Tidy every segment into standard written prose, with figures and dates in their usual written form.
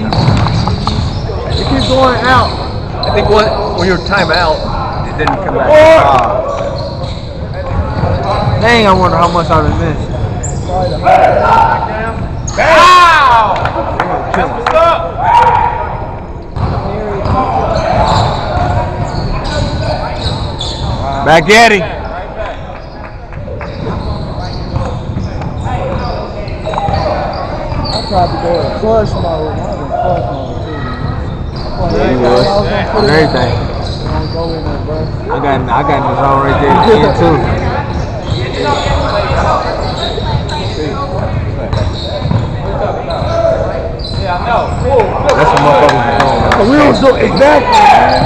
It keeps going out. I think when you're time out, it didn't come back. Dang, I wonder how much I would missed. Wow! That's what's up. Back at him. I tried to go in flush mode. I was in flush mode too. Everything. Go in there, bro. I got in the zone right there again too. Yeah, I know. That's what motherfuckers are doing. We don't do exactly, man.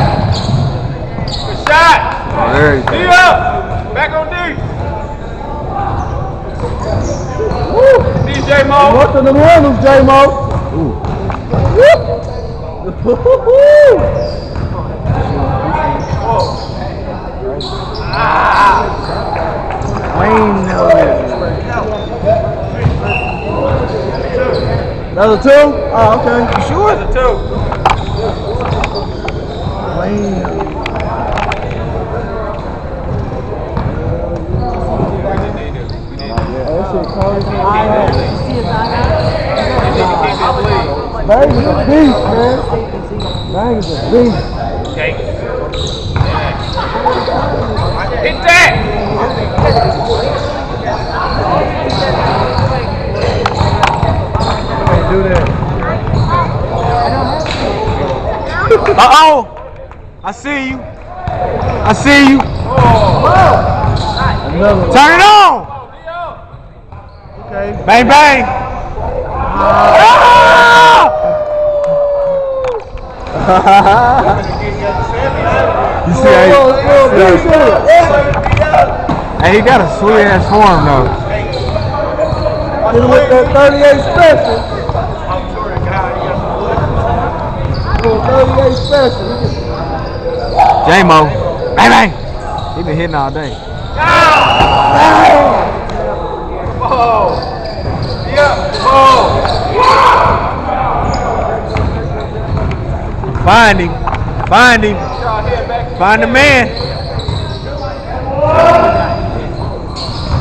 Good shot. Oh, there you go. D up. Back on D. DJ Mo. What's in the windows, J-Mo? Wayne knows. Another two? Oh, okay. You sure? That's a two. Wayne. Bang is a beast, man. Bang is a beast. Okay. Hit that! Can't do that. Uh-oh! I see you. I see you. Another one. Turn it on! Okay. Bang, bang! You see how Hey, he got a sweet ass form though. with that 38 special. 38 special. J-Mo. Bang, bang! He been hitting all day. Find him. Find him. Find the man.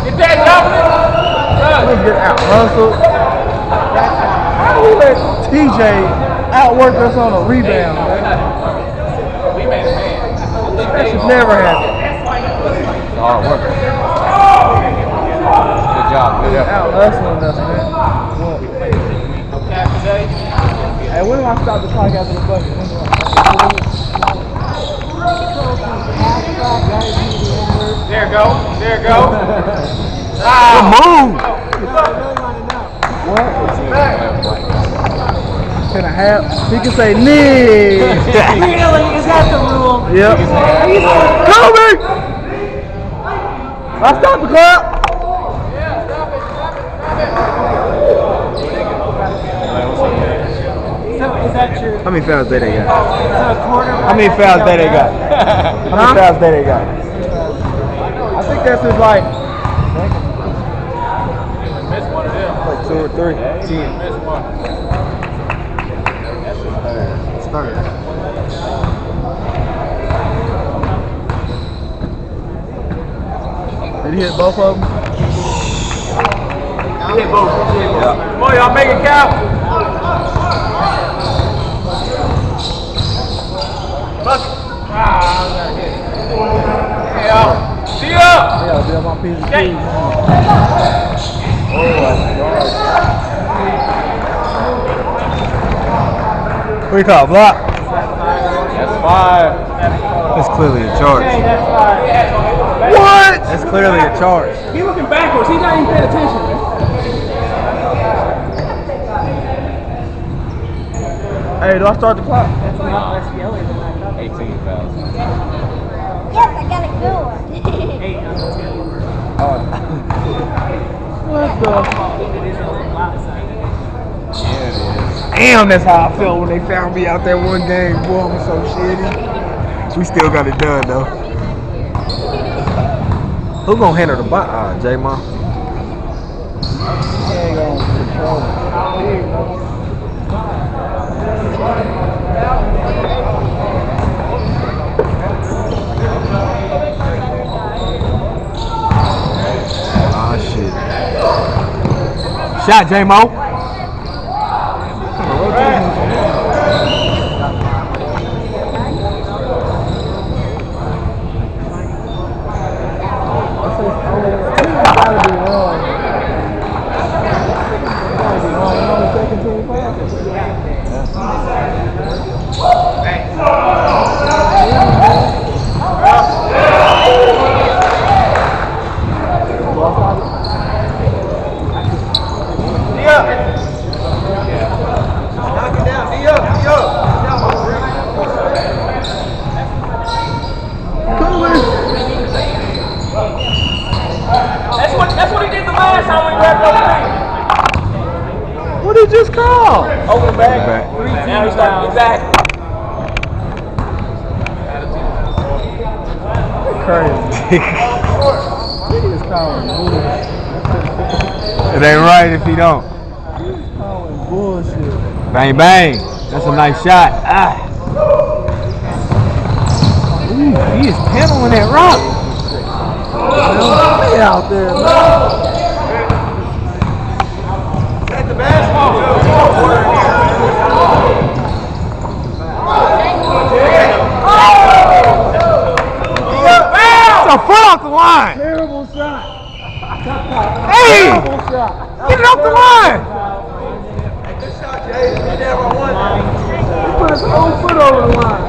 Get that, Dominic! Let's get out hustled. How we let TJ outwork us on a rebound, man? We made a man. That should never happen. Hard work. Good job. Good effort. Out hustling us, man. Hey, when do I stop the clock after the bucket? There go. There go. Good move. What? 10 and a half. He can say nee. Really? Is that the rule? Yep. Kobe! I stopped the clock. So is that true? How many fouls did they got? So a quarterback? How many fouls did they got? How many fouls did they got? I think that's his like Missed one of them. 2 or 3. Missed one. It's third. Did he hit both of them? Hit both. Come on, y'all make it count. Bucket. I gotta hit it. Hey, y'all. See ya. Yeah, I'll be on my piece of cheese. What do you call it? Block? That's 5. That's clearly a charge. What? That's clearly a charge. He's looking backwards. He's not even paying attention, man. Hey, do I start the clock? That's not less yellow than that. 18 fouls. Yes, I got a good one. Hey, I'm just going to What the? it is on the loud side. Yeah, it is. Damn, that's how I felt when they found me out there one game. Boy, I'm so shitty. We still got it done though. Who gonna handle the bot? J-Mo. He ain't gonna control it. Shot, J-Mo. That's what he did the last time we grabbed over there. What did he just call? Over the back. Now he's starting to get back. Crazy. He is calling bullshit. It ain't right if he don't. He's calling bullshit. Bang, bang. That's a nice shot. Ah. Ooh, he is pedaling that rock. Stay out there, man. At the basketball. It's a foot off the line. Terrible shot. Hey, Terrible shot. get it off the line. He put his whole foot over the line.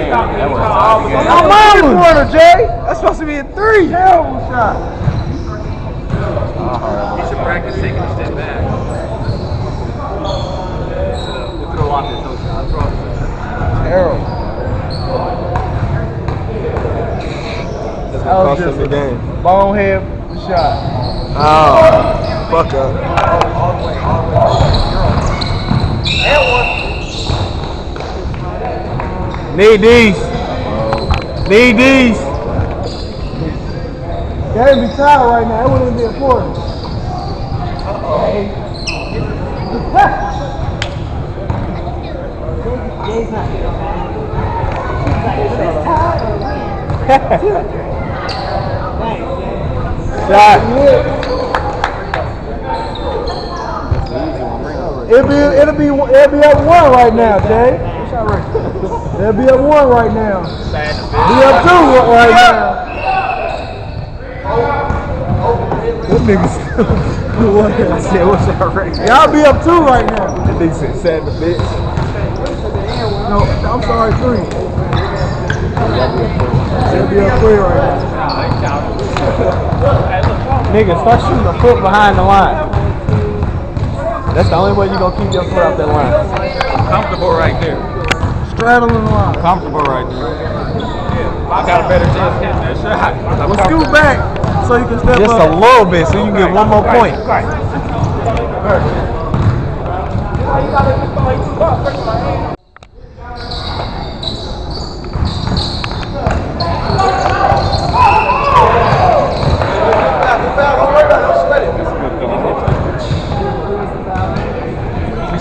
No mama. Corner, Jay. That's supposed to be a 3. Terrible shot. You should practice taking a step back. Throw off your toe shot. Terrible. That was just a bonehead shot. Oh, fuck up. Need these. Need these. Game be tired right now. It wouldn't be important. Shot. It'll be at 1 right now, Jay. It'll be at 1 right now. Be up 2 right now. That nigga still. I said, what's that right? Y'all be up 2 right now. That nigga said, sad the bitch. No, I'm sorry, 3. It'll be up 3 right now. Nigga, start shooting a foot behind the line. That's the only way you gonna keep your foot off that line. Comfortable right there. Straddling the line. Comfortable right there. I got a better chance of hitting that shot. Well, scoot back so you can step Just up. a little bit so you can get one more point.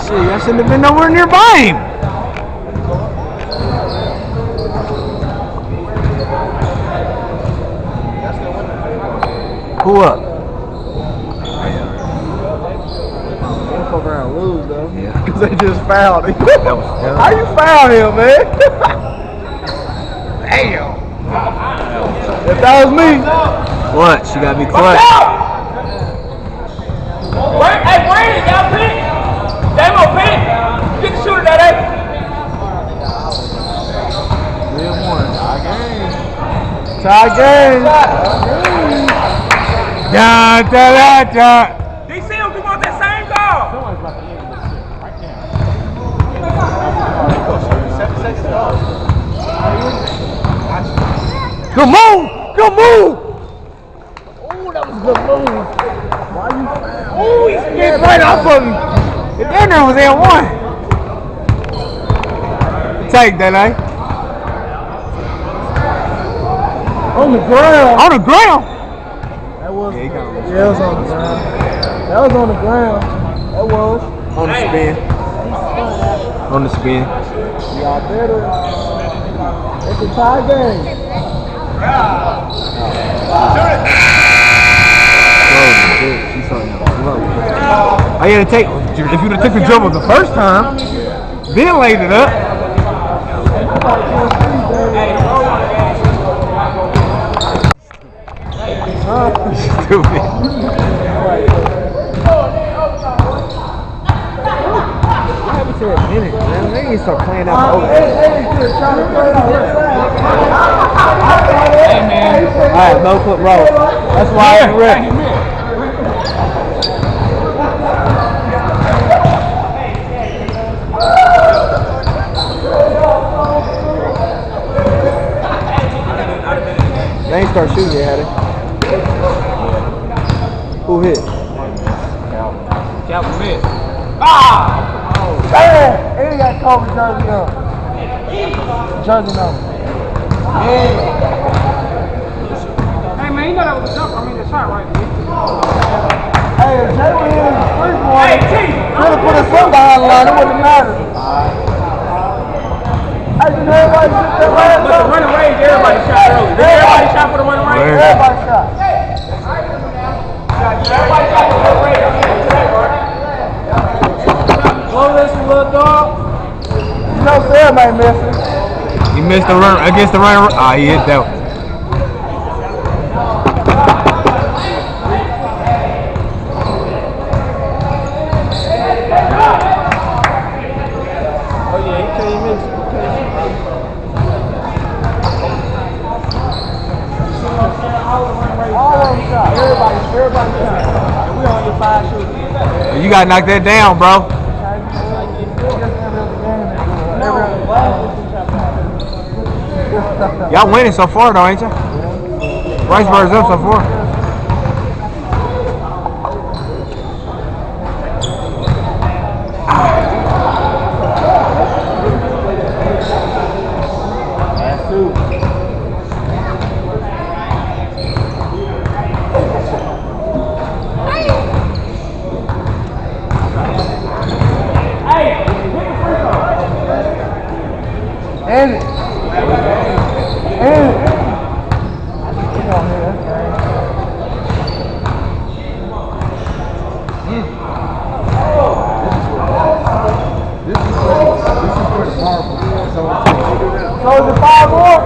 Shit, y'all shouldn't have been nowhere nearby him. Who up? They fuck around and lose though. Yeah. Because they just fouled him. Yeah. How you foul him, man? Damn. If that was me. What? She got me clutch. Hey, Brandon, y'all pick. Damo, pick. Get the shooter that, eh? Tie game. Da da da da. DC, we want that same goal. Good move. Good move. Ooh, that was a good move. Why you foul? Ooh, he skipped right off of him. The dinner was at 1. Take that, eh? On the ground. On the ground. That was. Yeah, he got on the Yeah, it was on the ground. That was on the ground. That was. On the spin. On the spin. Y'all better. It's a tie game. Oh, she saw him. I had to take. If you'd have took the dribble the first time, then laid it up. Stupid. To a minute, man. They need to start playing out over. Hey, man. Alright, no foot roll. That's why I ain't ready. They ain't start shooting yet, had they? Who hit? Calvin missed. Damn! And he got Kobe jersey on. Jersey number. Hey, man, you know that was a jump. I mean, the shot right there. Hey, if Jay was in the free throw, could have put his son behind the line. It wouldn't matter. Hey, did everybody shoot that last But the running range, everybody shot early. Did everybody shot for the running range? Everybody shot. Everybody shot for the running range. Blow this one, little dog. You know Sam ain't missing. He missed the run against the run. Ah, he hit that one. Oh, yeah, he can't miss it. All of them shot. Everybody shot. And we only get 5 shooters. You gotta knock that down, bro. Y'all winning so far, though, ain't ya? Riceburg's up so far. And it. Come on, man. So is it 5 more?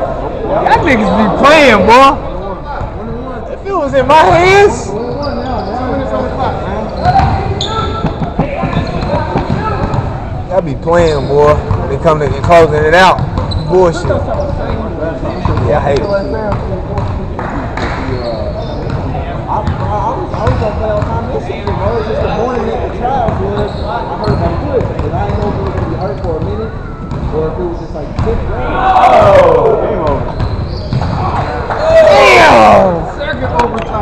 Y'all niggas be playing, boy. If it was in my hands. Y'all be playing, boy. They come to closing it out. Bullshit. Yeah, I hate it. I was gonna play all time this season, bro. It's just the morning that the trials was, I heard my foot, but I didn't know if it was gonna be hurt for a minute or if it was just like 6 rounds. Oh, game over. Damn! Second overtime.